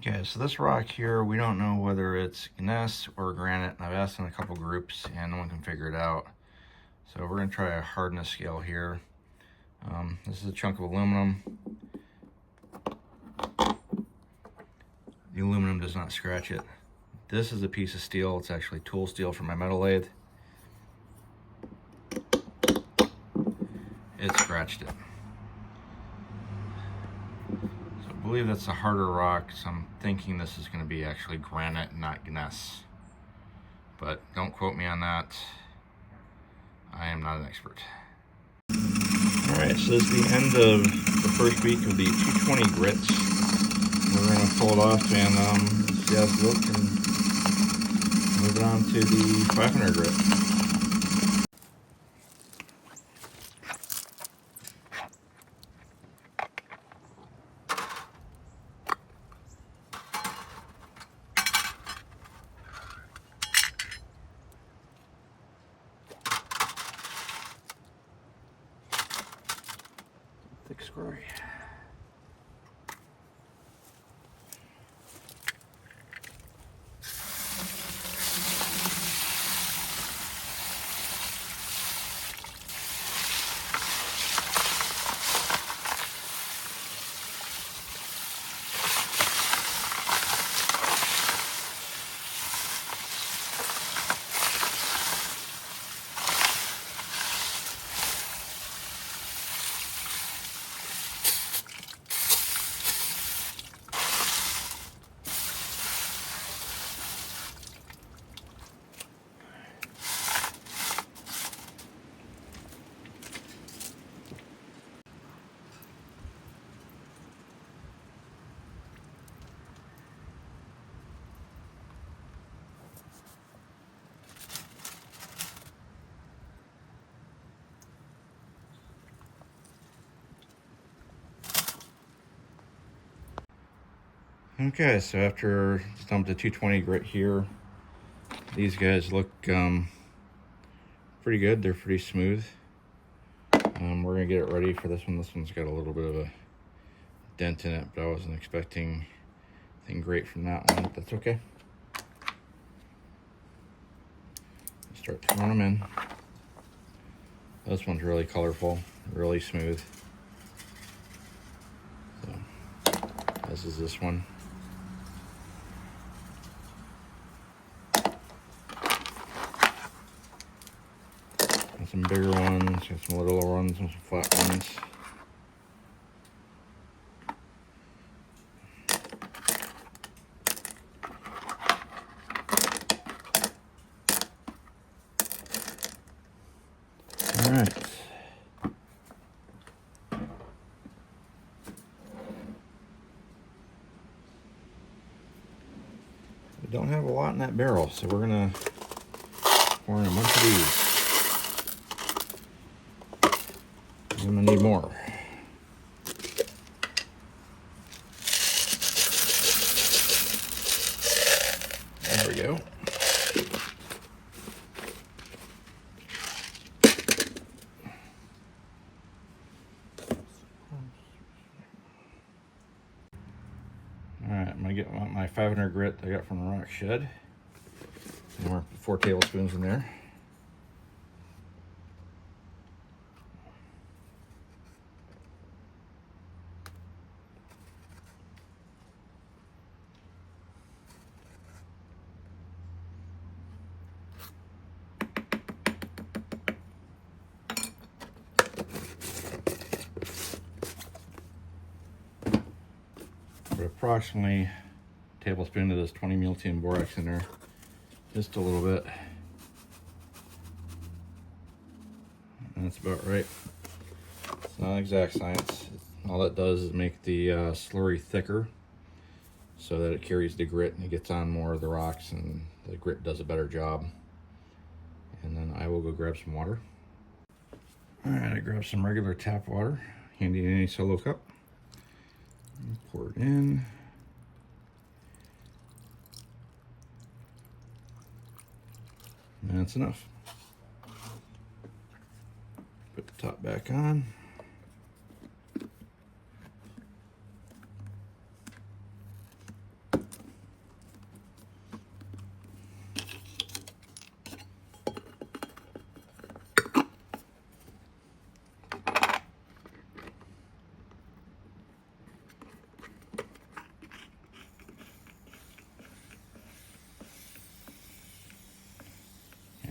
Okay, so this rock here, we don't know whether it's gneiss or granite. I've asked in a couple groups and no one can figure it out. So we're gonna try a hardness scale here. This is a chunk of aluminum. The aluminum does not scratch it. This is a piece of steel. It's actually tool steel from my metal lathe. It scratched it. So I believe that's a harder rock, so I'm thinking this is going to be actually granite, not gneiss. But don't quote me on that. I am not an expert. Alright, so this is the end of the first week of the 220 grits. We're going to pull it off and see how it looks and move it on to the 500 grit. Thick screw. Okay, so after dumped the 220 grit here, these guys look pretty good. They're pretty smooth. We're gonna get it ready for this one. This one's got a little bit of a dent in it, but I wasn't expecting anything great from that one. That's okay. Start throwing them in. This one's really colorful, really smooth. So, this is this one. Got some bigger ones, got some littler ones, and some flat ones. All right. We don't have a lot in that barrel, so we're gonna pour in a bunch of these. I'm gonna need more. There we go. Alright, I'm gonna get my 500 grit I got from the rock shed. And we're 4 tablespoons in there. Put approximately a tablespoon of this 20 multi borax in there, just a little bit, and that's about right. It's not exact science. All it does is make the slurry thicker so that it carries the grit and it gets on more of the rocks and the grit does a better job. And then I will go grab some water. All right, I grabbed some regular tap water, handy in any solo cup. Pour it in. And that's enough. Put the top back on.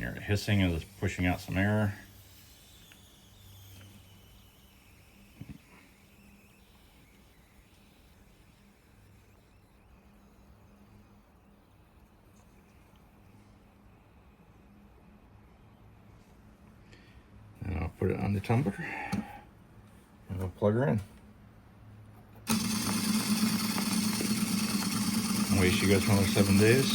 here. Hissing is pushing out some air. And I'll put it on the tumbler and we'll plug her in. Wait, she goes for another 7 days.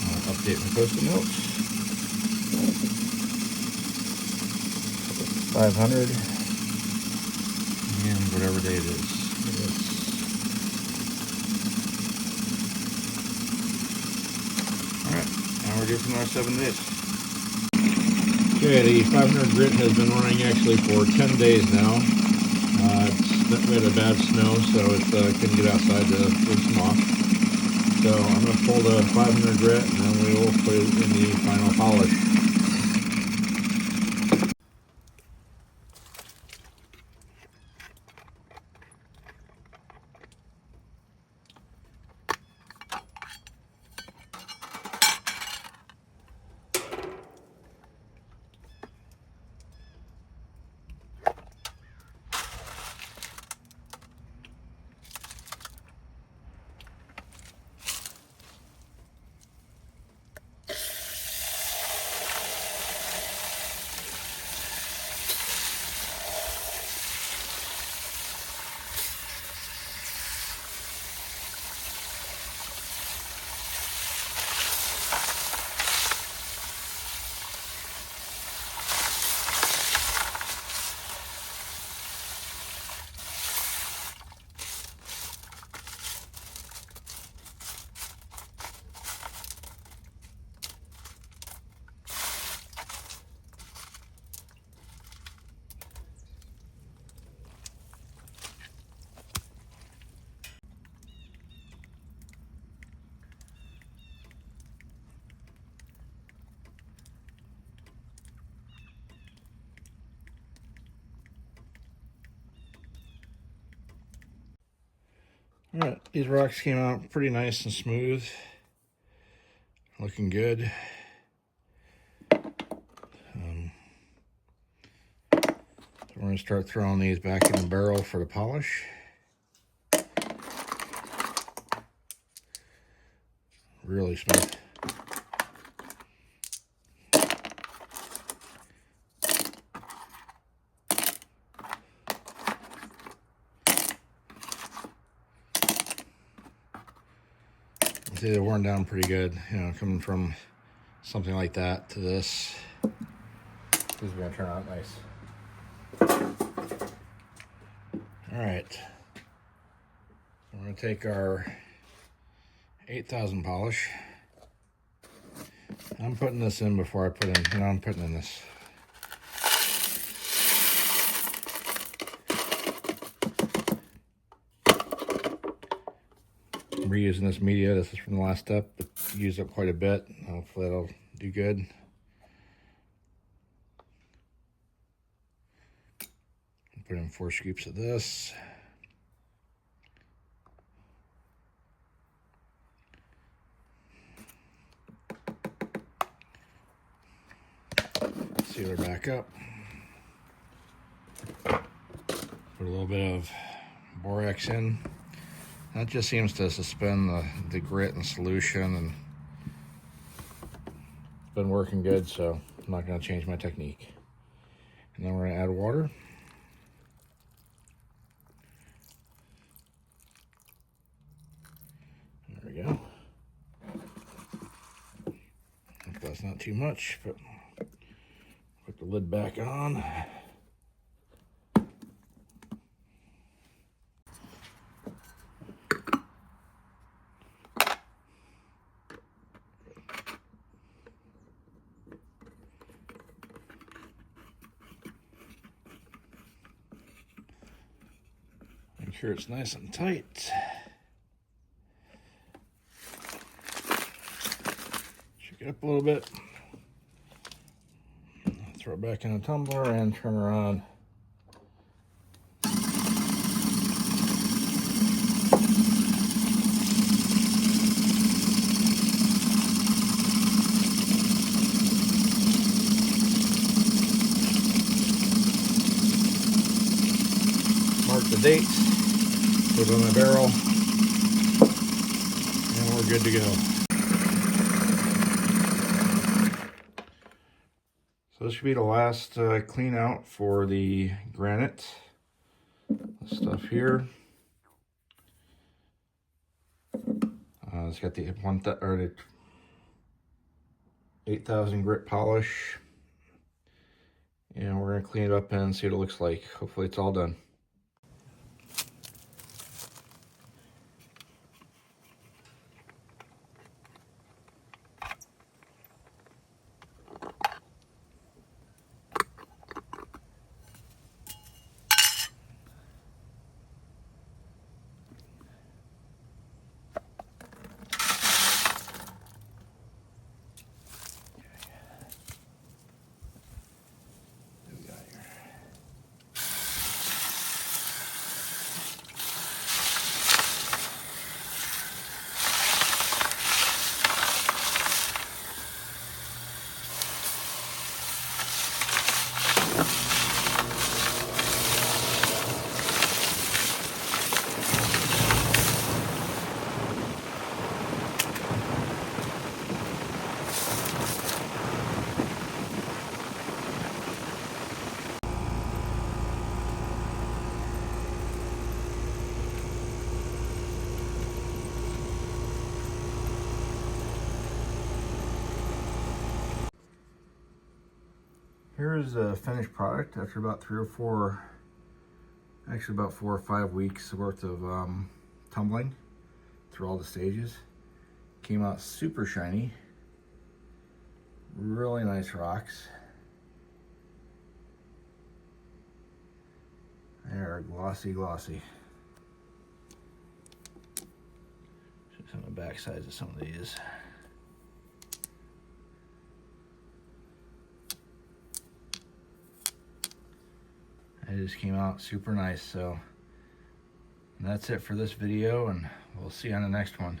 I'll update my post-it notes. 500 and whatever day it is. Alright, now we're good for another 7 days. Okay, the 500 grit has been running actually for 10 days now. We had a bad snow, so it couldn't get outside to rinse them off. So I'm going to pull the 500 grit and then we will put it in the final polish. Alright, these rocks came out pretty nice and smooth. Looking good. So we're going to start throwing these back in the barrel for the polish. Really smooth. They're worn down pretty good, you know, coming from something like that to this. This is going to turn out nice. All right, we're going to take our 8000 polish. I'm putting this in before I put in, you know, I'm putting in this. I'm reusing this media. This is from the last step, but used up quite a bit. Hopefully that'll do good. Put in 4 scoops of this. Seal her back up. Put a little bit of borax in. That just seems to suspend the grit in solution, and it's been working good, so I'm not going to change my technique. And then we're going to add water. There we go. Hope that's not too much, but put the lid back on. Make sure it's nice and tight. Shake it up a little bit. Throw it back in the tumbler and turn her on. date, put it on my barrel, and we're good to go. So this should be the last clean out for the Granite stuff here. It's got the 8,000 grit polish, and we're gonna clean it up and see what it looks like. Hopefully it's all done. Here's the finished product after about 4 or 5 weeks worth of tumbling through all the stages. Came out super shiny, really nice rocks. They're glossy. Show some of the back sides of some of these. It just came out super nice. So that's it for this video, and we'll see you on the next one.